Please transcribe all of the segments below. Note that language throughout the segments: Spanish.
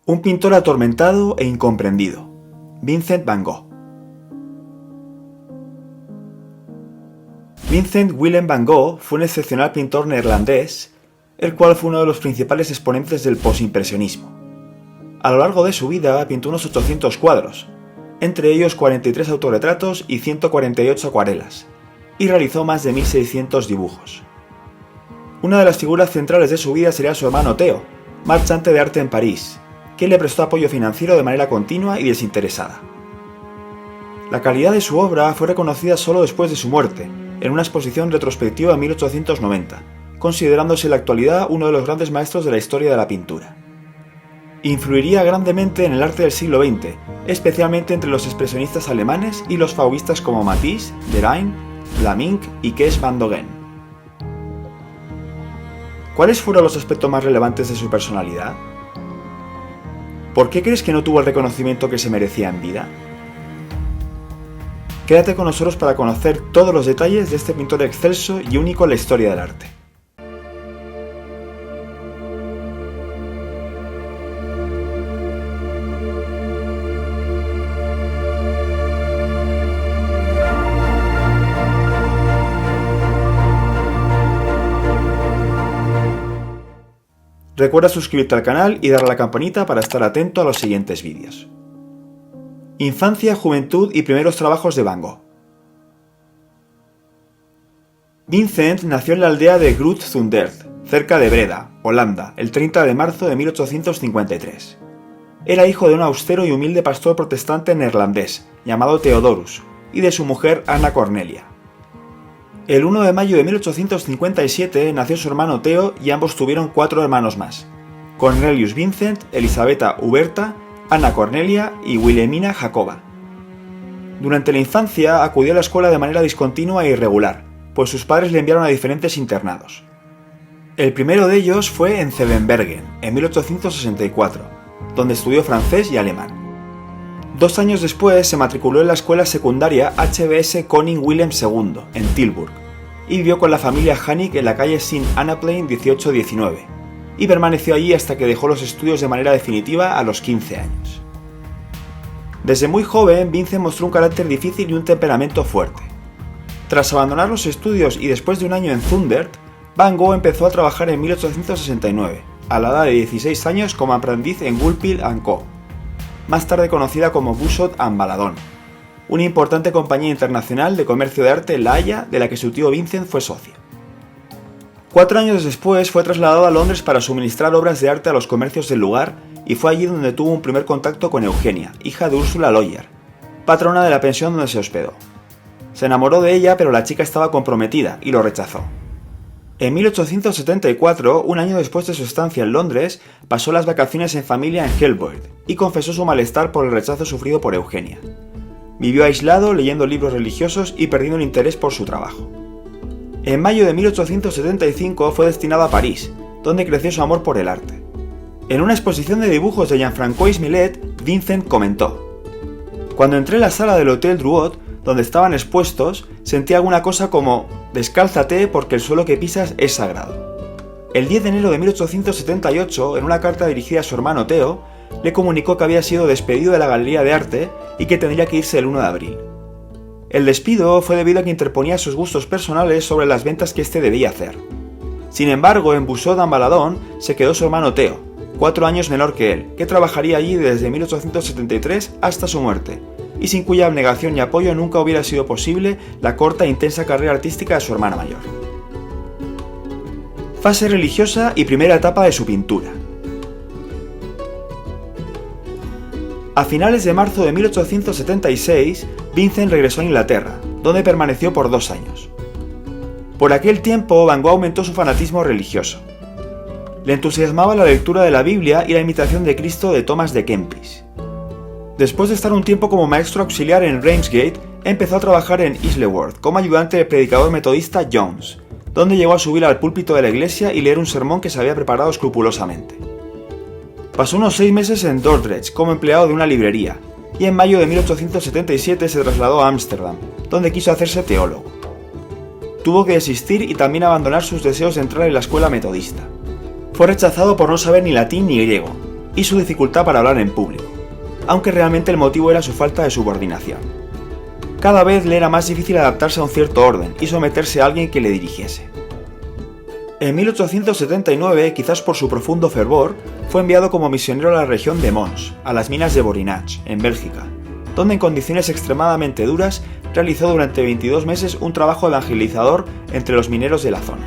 Un pintor atormentado e incomprendido. Vincent van Gogh. Vincent Willem van Gogh fue un excepcional pintor neerlandés, el cual fue uno de los principales exponentes del postimpresionismo. A lo largo de su vida pintó unos 800 cuadros, entre ellos 43 autorretratos y 148 acuarelas, y realizó más de 1600 dibujos. Una de las figuras centrales de su vida sería su hermano Theo, marchante de arte en París, que le prestó apoyo financiero de manera continua y desinteresada. La calidad de su obra fue reconocida solo después de su muerte, en una exposición retrospectiva en 1890, considerándose en la actualidad uno de los grandes maestros de la historia de la pintura. Influiría grandemente en el arte del siglo XX, especialmente entre los expresionistas alemanes y los fauvistas como Matisse, Derain, Vlaminck y Kees van Dogen. ¿Cuáles fueron los aspectos más relevantes de su personalidad? ¿Por qué crees que no tuvo el reconocimiento que se merecía en vida? Quédate con nosotros para conocer todos los detalles de este pintor excelso y único en la historia del arte. Recuerda suscribirte al canal y darle a la campanita para estar atento a los siguientes vídeos. Infancia, juventud y primeros trabajos de Van Gogh. Vincent nació en la aldea de Groot Zundert, cerca de Breda, Holanda, el 30 de marzo de 1853. Era hijo de un austero y humilde pastor protestante neerlandés, llamado Theodorus, y de su mujer Anna Cornelia. El 1 de mayo de 1857 nació su hermano Theo y ambos tuvieron 4 hermanos más: Cornelius Vincent, Elisabetta Huberta, Anna Cornelia y Wilhelmina Jacoba. Durante la infancia acudió a la escuela de manera discontinua e irregular, pues sus padres le enviaron a diferentes internados. El primero de ellos fue en Zevenbergen, en 1864, donde estudió francés y alemán. 2 años después se matriculó en la escuela secundaria HBS Koning Willem II, en Tilburg, y vivió con la familia Hannig en la calle Sint-Annaplein 1819, y permaneció allí hasta que dejó los estudios de manera definitiva a los 15 años. Desde muy joven, Vincent mostró un carácter difícil y un temperamento fuerte. Tras abandonar los estudios y después de un año en Zundert, Van Gogh empezó a trabajar en 1869, a la edad de 16 años como aprendiz en Goupil & Co., más tarde conocida como Bussot & Valadon, una importante compañía internacional de comercio de arte en La Haya de la que su tío Vincent fue socio. 4 años después fue trasladado a Londres para suministrar obras de arte a los comercios del lugar y fue allí donde tuvo un primer contacto con Eugenia, hija de Ursula Loyer, patrona de la pensión donde se hospedó. Se enamoró de ella, pero la chica estaba comprometida y lo rechazó. En 1874, un año después de su estancia en Londres, pasó las vacaciones en familia en Helvoet y confesó su malestar por el rechazo sufrido por Eugenia. Vivió aislado, leyendo libros religiosos y perdiendo el interés por su trabajo. En mayo de 1875 fue destinado a París, donde creció su amor por el arte. En una exposición de dibujos de Jean-François Millet, Vincent comentó: «Cuando entré en la sala del Hotel Drouot, donde estaban expuestos, sentí alguna cosa como: descálzate porque el suelo que pisas es sagrado». El 10 de enero de 1878, en una carta dirigida a su hermano Theo, le comunicó que había sido despedido de la Galería de Arte y que tendría que irse el 1 de abril. El despido fue debido a que interponía sus gustos personales sobre las ventas que éste debía hacer. Sin embargo, en Bussot & Valadon se quedó su hermano Theo, 4 años menor que él, que trabajaría allí desde 1873 hasta su muerte, y sin cuya abnegación y apoyo nunca hubiera sido posible la corta e intensa carrera artística de su hermana mayor. Fase religiosa y primera etapa de su pintura. A finales de marzo de 1876, Vincent regresó a Inglaterra, donde permaneció por 2 años. Por aquel tiempo, Van Gogh aumentó su fanatismo religioso. Le entusiasmaba la lectura de la Biblia y la imitación de Cristo de Thomas de Kempis. Después de estar un tiempo como maestro auxiliar en Ramsgate, empezó a trabajar en Isleworth como ayudante del predicador metodista Jones, donde llegó a subir al púlpito de la iglesia y leer un sermón que se había preparado escrupulosamente. Pasó unos 6 meses en Dordrecht como empleado de una librería, y en mayo de 1877 se trasladó a Ámsterdam, donde quiso hacerse teólogo. Tuvo que desistir y también abandonar sus deseos de entrar en la escuela metodista. Fue rechazado por no saber ni latín ni griego, y su dificultad para hablar en público, aunque realmente el motivo era su falta de subordinación. Cada vez le era más difícil adaptarse a un cierto orden y someterse a alguien que le dirigiese. En 1879, quizás por su profundo fervor, fue enviado como misionero a la región de Mons, a las minas de Borinage, en Bélgica, donde en condiciones extremadamente duras realizó durante 22 meses un trabajo evangelizador entre los mineros de la zona.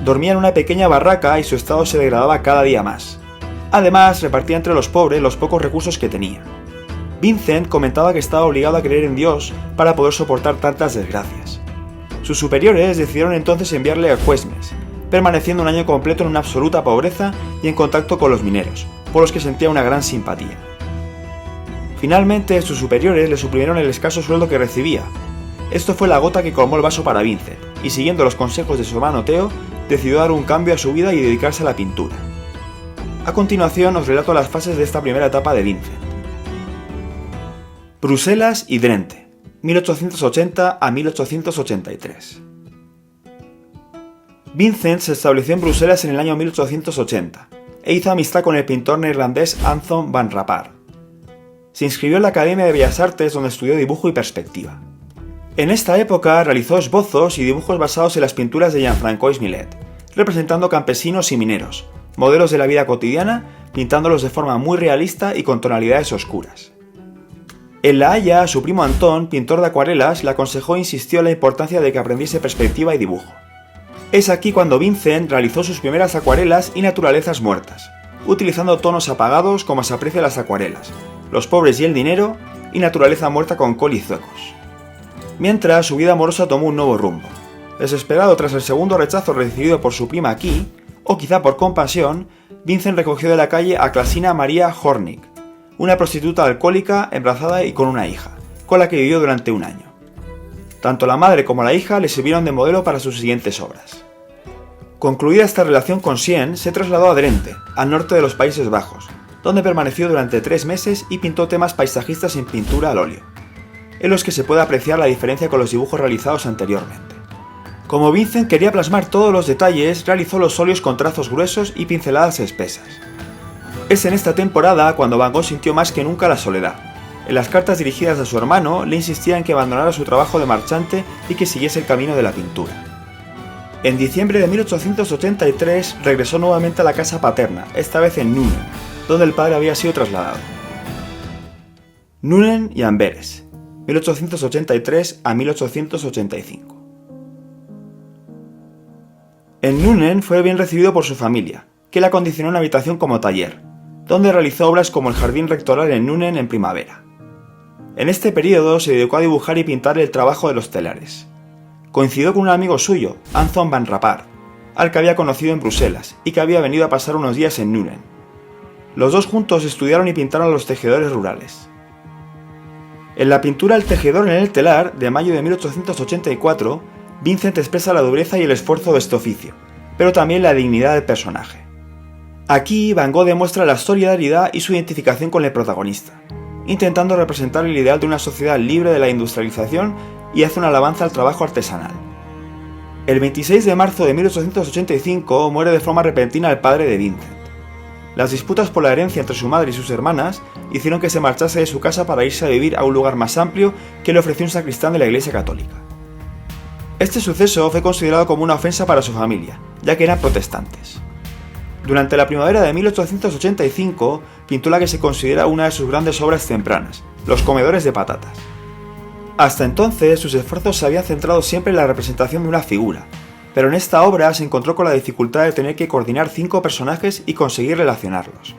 Dormía en una pequeña barraca y su estado se degradaba cada día más. Además, repartía entre los pobres los pocos recursos que tenía. Vincent comentaba que estaba obligado a creer en Dios para poder soportar tantas desgracias. Sus superiores decidieron entonces enviarle a Cuesmes, permaneciendo un año completo en una absoluta pobreza y en contacto con los mineros, por los que sentía una gran simpatía. Finalmente, sus superiores le suprimieron el escaso sueldo que recibía. Esto fue la gota que colmó el vaso para Vincent, y siguiendo los consejos de su hermano Theo, decidió dar un cambio a su vida y dedicarse a la pintura. A continuación os relato las fases de esta primera etapa de Vincent. Bruselas y Drenthe, 1880 a 1883. Vincent se estableció en Bruselas en el año 1880 e hizo amistad con el pintor neerlandés Anton van Rappard. Se inscribió en la Academia de Bellas Artes, donde estudió dibujo y perspectiva. En esta época realizó esbozos y dibujos basados en las pinturas de Jean-Francois Millet, representando campesinos y mineros, modelos de la vida cotidiana, pintándolos de forma muy realista y con tonalidades oscuras. En La Haya, su primo Antón, pintor de acuarelas, le aconsejó e insistió en la importancia de que aprendiese perspectiva y dibujo. Es aquí cuando Vincent realizó sus primeras acuarelas y naturalezas muertas, utilizando tonos apagados como se aprecia en las acuarelas, los pobres y el dinero, y naturaleza muerta con col y zuecos. Mientras, su vida amorosa tomó un nuevo rumbo. Desesperado tras el segundo rechazo recibido por su prima Key, o quizá por compasión, Vincent recogió de la calle a Klasina Maria Hornig, una prostituta alcohólica, embarazada y con una hija, con la que vivió durante un año. Tanto la madre como la hija le sirvieron de modelo para sus siguientes obras. Concluida esta relación con Sien, se trasladó a Drenthe, al norte de los Países Bajos, donde permaneció durante 3 meses y pintó temas paisajistas en pintura al óleo, en los que se puede apreciar la diferencia con los dibujos realizados anteriormente. Como Vincent quería plasmar todos los detalles, realizó los óleos con trazos gruesos y pinceladas espesas. Es en esta temporada cuando Van Gogh sintió más que nunca la soledad. En las cartas dirigidas a su hermano, le insistía en que abandonara su trabajo de marchante y que siguiese el camino de la pintura. En diciembre de 1883 regresó nuevamente a la casa paterna, esta vez en Nuenen, donde el padre había sido trasladado. Nuenen y Amberes, 1883 a 1885. En Nuenen fue bien recibido por su familia, que le acondicionó una habitación como taller, donde realizó obras como el jardín rectoral en Nuenen en primavera. En este periodo se dedicó a dibujar y pintar el trabajo de los telares. Coincidió con un amigo suyo, Anton van Rappard, al que había conocido en Bruselas y que había venido a pasar unos días en Nuenen. Los dos juntos estudiaron y pintaron a los tejedores rurales. En la pintura El tejedor en el telar, de mayo de 1884, Vincent expresa la dureza y el esfuerzo de este oficio, pero también la dignidad del personaje. Aquí Van Gogh demuestra la solidaridad y su identificación con el protagonista, intentando representar el ideal de una sociedad libre de la industrialización y hace una alabanza al trabajo artesanal. El 26 de marzo de 1885 muere de forma repentina el padre de Vincent. Las disputas por la herencia entre su madre y sus hermanas hicieron que se marchase de su casa para irse a vivir a un lugar más amplio que le ofreció un sacristán de la Iglesia Católica. Este suceso fue considerado como una ofensa para su familia, ya que eran protestantes. Durante la primavera de 1885 pintó la que se considera una de sus grandes obras tempranas, Los comedores de patatas. Hasta entonces sus esfuerzos se habían centrado siempre en la representación de una figura, pero en esta obra se encontró con la dificultad de tener que coordinar 5 personajes y conseguir relacionarlos.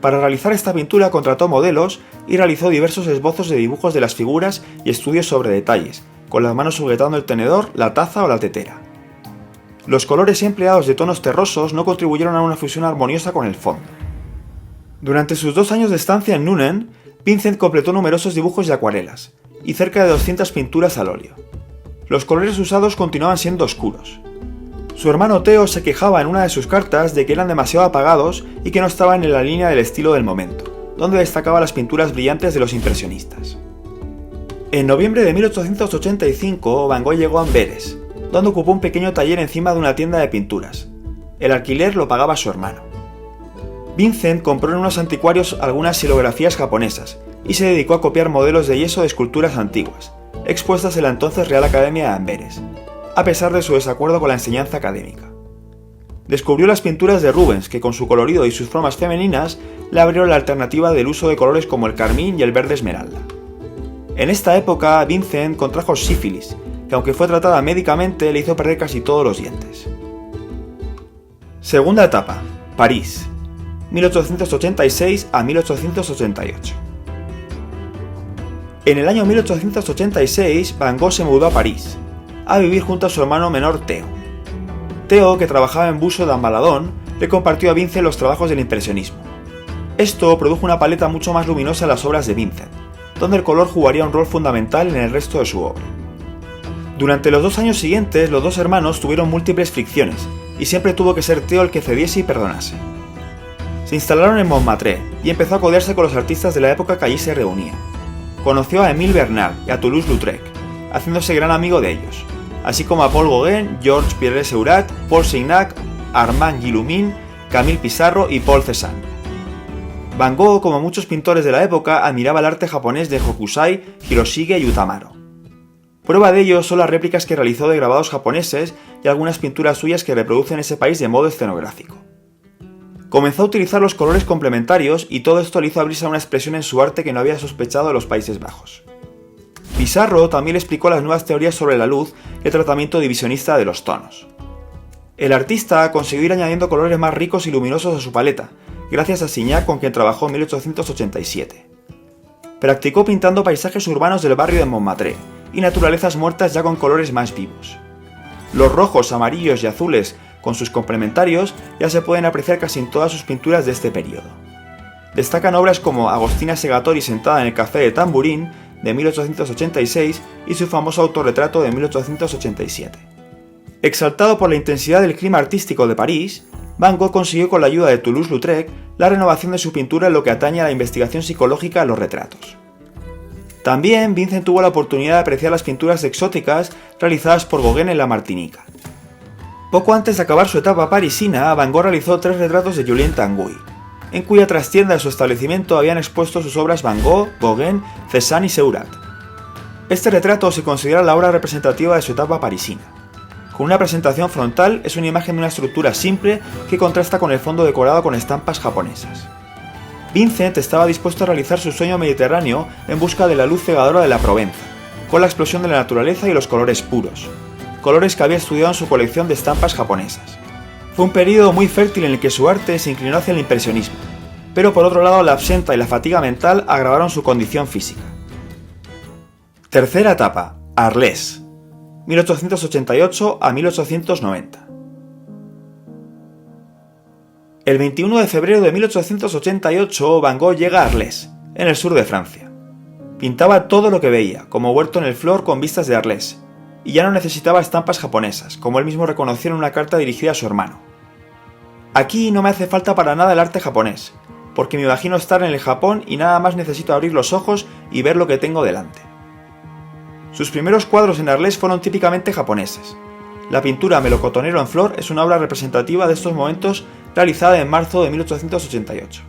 Para realizar esta pintura contrató modelos y realizó diversos esbozos de dibujos de las figuras y estudios sobre detalles, con las manos sujetando el tenedor, la taza o la tetera. Los colores empleados de tonos terrosos no contribuyeron a una fusión armoniosa con el fondo. Durante sus 2 años de estancia en Nuenen, Vincent completó numerosos dibujos y acuarelas, y cerca de 200 pinturas al óleo. Los colores usados continuaban siendo oscuros. Su hermano Theo se quejaba en una de sus cartas de que eran demasiado apagados y que no estaban en la línea del estilo del momento, donde destacaban las pinturas brillantes de los impresionistas. En noviembre de 1885, Van Gogh llegó a Amberes, donde ocupó un pequeño taller encima de una tienda de pinturas. El alquiler lo pagaba su hermano. Vincent compró en unos anticuarios algunas xilografías japonesas y se dedicó a copiar modelos de yeso de esculturas antiguas, expuestas en la entonces Real Academia de Amberes, a pesar de su desacuerdo con la enseñanza académica. Descubrió las pinturas de Rubens, que con su colorido y sus formas femeninas le abrieron la alternativa del uso de colores como el carmín y el verde esmeralda. En esta época, Vincent contrajo sífilis, que aunque fue tratada médicamente, le hizo perder casi todos los dientes. Segunda etapa, París, 1886 a 1888. En el año 1886, Van Gogh se mudó a París, a vivir junto a su hermano menor Theo. Theo, que trabajaba en busto de Ambaladón, le compartió a Vincent los trabajos del impresionismo. Esto produjo una paleta mucho más luminosa en las obras de Vincent, donde el color jugaría un rol fundamental en el resto de su obra. Durante los 2 años siguientes, los dos hermanos tuvieron múltiples fricciones, y siempre tuvo que ser Theo el que cediese y perdonase. Se instalaron en Montmartre y empezó a codearse con los artistas de la época que allí se reunían. Conoció a Émile Bernard y a Toulouse-Lautrec, haciéndose gran amigo de ellos, así como a Paul Gauguin, Georges Pierre-Seurat, Paul Signac, Armand Guillaumin, Camille Pissarro y Paul Cézanne. Van Gogh, como muchos pintores de la época, admiraba el arte japonés de Hokusai, Hiroshige y Utamaro. Prueba de ello son las réplicas que realizó de grabados japoneses y algunas pinturas suyas que reproducen ese país de modo escenográfico. Comenzó a utilizar los colores complementarios y todo esto le hizo abrirse a una expresión en su arte que no había sospechado de los Países Bajos. Pissarro también le explicó las nuevas teorías sobre la luz y el tratamiento divisionista de los tonos. El artista consiguió ir añadiendo colores más ricos y luminosos a su paleta, gracias a Signac, con quien trabajó en 1887. Practicó pintando paisajes urbanos del barrio de Montmartre y naturalezas muertas ya con colores más vivos. Los rojos, amarillos y azules, con sus complementarios, ya se pueden apreciar casi en todas sus pinturas de este periodo. Destacan obras como Agostina Segatori sentada en el Café de Tamburín, de 1886, y su famoso autorretrato de 1887. Exaltado por la intensidad del clima artístico de París, Van Gogh consiguió con la ayuda de Toulouse-Lautrec la renovación de su pintura en lo que atañe a la investigación psicológica en los retratos. También Vincent tuvo la oportunidad de apreciar las pinturas exóticas realizadas por Gauguin en la Martinica. Poco antes de acabar su etapa parisina, Van Gogh realizó 3 retratos de Julien Tanguy, en cuya trastienda de su establecimiento habían expuesto sus obras Van Gogh, Gauguin, Cézanne y Seurat. Este retrato se considera la obra representativa de su etapa parisina. Con una presentación frontal es una imagen de una estructura simple que contrasta con el fondo decorado con estampas japonesas. Vincent estaba dispuesto a realizar su sueño mediterráneo en busca de la luz cegadora de la Provenza, con la explosión de la naturaleza y los colores puros, colores que había estudiado en su colección de estampas japonesas. Fue un periodo muy fértil en el que su arte se inclinó hacia el impresionismo, pero por otro lado la absenta y la fatiga mental agravaron su condición física. Tercera etapa, Arles, 1888 a 1890. El 21 de febrero de 1888 Van Gogh llega a Arles, en el sur de Francia. Pintaba todo lo que veía, como huerto en el Flor con vistas de Arles, y ya no necesitaba estampas japonesas, como él mismo reconoció en una carta dirigida a su hermano. Aquí no me hace falta para nada el arte japonés, porque me imagino estar en el Japón y nada más necesito abrir los ojos y ver lo que tengo delante. Sus primeros cuadros en Arles fueron típicamente japoneses. La pintura Melocotonero en flor es una obra representativa de estos momentos realizada en marzo de 1888.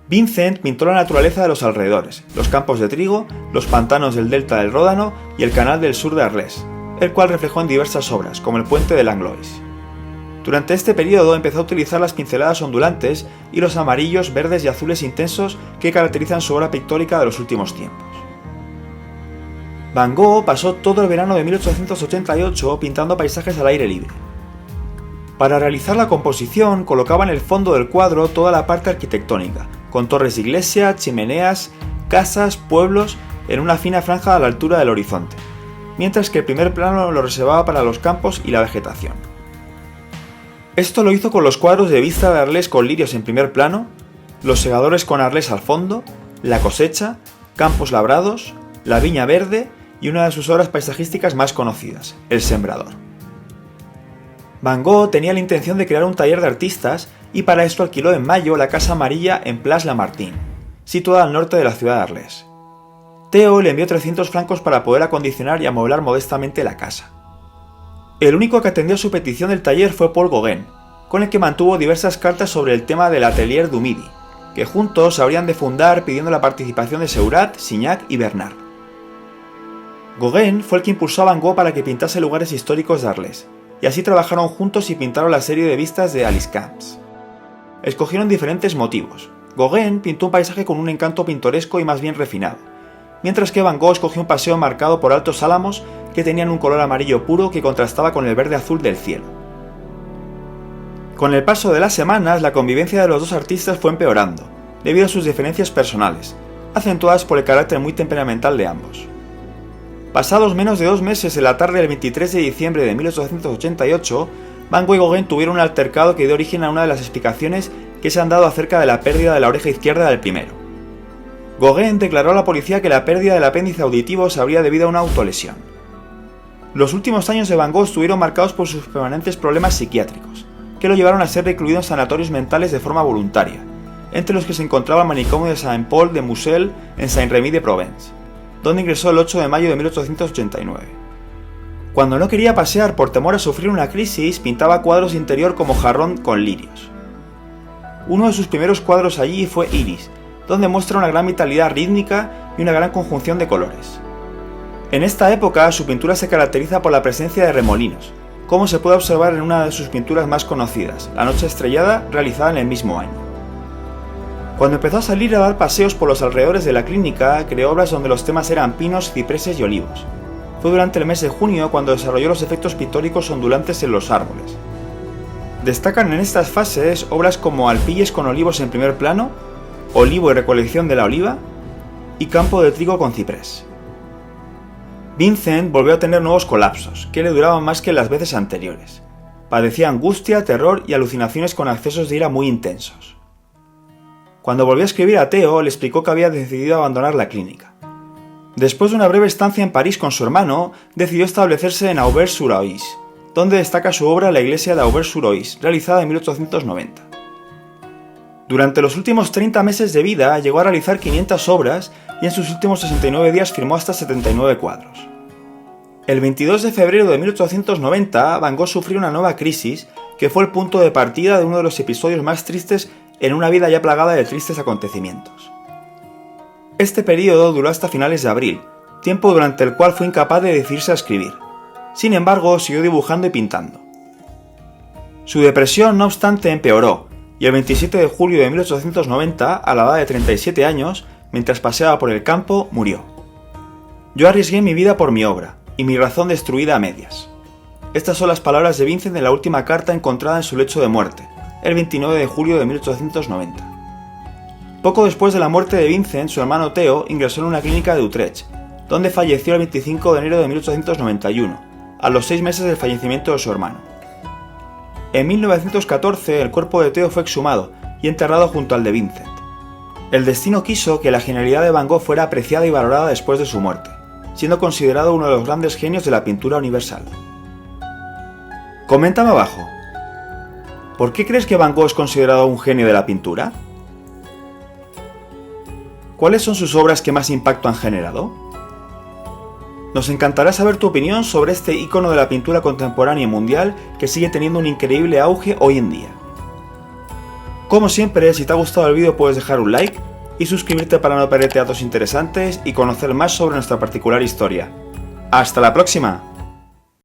Vincent pintó la naturaleza de los alrededores, los campos de trigo, los pantanos del delta del Ródano y el canal del sur de Arles, el cual reflejó en diversas obras, como el puente de Langlois. Durante este periodo empezó a utilizar las pinceladas ondulantes y los amarillos, verdes y azules intensos que caracterizan su obra pictórica de los últimos tiempos. Van Gogh pasó todo el verano de 1888 pintando paisajes al aire libre. Para realizar la composición colocaba en el fondo del cuadro toda la parte arquitectónica, con torres de iglesia, chimeneas, casas, pueblos, en una fina franja a la altura del horizonte, mientras que el primer plano lo reservaba para los campos y la vegetación. Esto lo hizo con los cuadros de vista de Arles con lirios en primer plano, los segadores con Arles al fondo, la cosecha, campos labrados, la viña verde y una de sus obras paisajísticas más conocidas, El Sembrador. Van Gogh tenía la intención de crear un taller de artistas y para esto alquiló en mayo la Casa Amarilla en Place Lamartine, situada al norte de la ciudad de Arles. Theo le envió 300 francos para poder acondicionar y amueblar modestamente la casa. El único que atendió a su petición del taller fue Paul Gauguin, con el que mantuvo diversas cartas sobre el tema del Atelier du Midi, que juntos habrían de fundar pidiendo la participación de Seurat, Signac y Bernard. Gauguin fue el que impulsó a Van Gogh para que pintase lugares históricos de Arles, y así trabajaron juntos y pintaron la serie de vistas de Alice Camps. Escogieron diferentes motivos. Gauguin pintó un paisaje con un encanto pintoresco y más bien refinado, mientras que Van Gogh escogió un paseo marcado por altos álamos que tenían un color amarillo puro que contrastaba con el verde azul del cielo. Con el paso de las semanas, la convivencia de los dos artistas fue empeorando, debido a sus diferencias personales, acentuadas por el carácter muy temperamental de ambos. Pasados menos de 2 meses, en la tarde del 23 de diciembre de 1888, Van Gogh y Gauguin tuvieron un altercado que dio origen a una de las explicaciones que se han dado acerca de la pérdida de la oreja izquierda del primero. Gauguin declaró a la policía que la pérdida del apéndice auditivo se habría debido a una autolesión. Los últimos años de Van Gogh estuvieron marcados por sus permanentes problemas psiquiátricos, que lo llevaron a ser recluido en sanatorios mentales de forma voluntaria, entre los que se encontraba el manicomio de Saint-Paul de Musel en Saint-Rémy-de-Provence, donde ingresó el 8 de mayo de 1889. Cuando no quería pasear por temor a sufrir una crisis, pintaba cuadros de interior como jarrón con lirios. Uno de sus primeros cuadros allí fue Iris, donde muestra una gran vitalidad rítmica y una gran conjunción de colores. En esta época, su pintura se caracteriza por la presencia de remolinos, como se puede observar en una de sus pinturas más conocidas, La Noche Estrellada, realizada en el mismo año. Cuando empezó a salir a dar paseos por los alrededores de la clínica, creó obras donde los temas eran pinos, cipreses y olivos. Fue durante el mes de junio cuando desarrolló los efectos pictóricos ondulantes en los árboles. Destacan en estas fases obras como Alpilles con olivos en primer plano, Olivo y recolección de la oliva, y Campo de trigo con ciprés. Vincent volvió a tener nuevos colapsos, que le duraban más que las veces anteriores. Padecía angustia, terror y alucinaciones con accesos de ira muy intensos. Cuando volvió a escribir a Theo, le explicó que había decidido abandonar la clínica. Después de una breve estancia en París con su hermano, decidió establecerse en Auvers-sur-Oise, donde destaca su obra La iglesia de Auvers-sur-Oise, realizada en 1890. Durante los últimos 30 meses de vida llegó a realizar 500 obras y en sus últimos 69 días firmó hasta 79 cuadros. El 22 de febrero de 1890, Van Gogh sufrió una nueva crisis que fue el punto de partida de uno de los episodios más tristes en una vida ya plagada de tristes acontecimientos. Este periodo duró hasta finales de abril, tiempo durante el cual fue incapaz de decidirse a escribir. Sin embargo, siguió dibujando y pintando. Su depresión, no obstante, empeoró, y el 27 de julio de 1890, a la edad de 37 años, mientras paseaba por el campo, murió. Yo arriesgué mi vida por mi obra, y mi razón destruida a medias. Estas son las palabras de Vincent en la última carta encontrada en su lecho de muerte, el 29 de julio de 1890. Poco después de la muerte de Vincent, su hermano Theo ingresó en una clínica de Utrecht, donde falleció el 25 de enero de 1891, a los 6 meses del fallecimiento de su hermano. En 1914, el cuerpo de Theo fue exhumado y enterrado junto al de Vincent. El destino quiso que la genialidad de Van Gogh fuera apreciada y valorada después de su muerte, siendo considerado uno de los grandes genios de la pintura universal. Coméntame abajo. ¿Por qué crees que Van Gogh es considerado un genio de la pintura? ¿Cuáles son sus obras que más impacto han generado? Nos encantará saber tu opinión sobre este ícono de la pintura contemporánea y mundial que sigue teniendo un increíble auge hoy en día. Como siempre, si te ha gustado el vídeo puedes dejar un like y suscribirte para no perderte datos interesantes y conocer más sobre nuestra particular historia. ¡Hasta la próxima!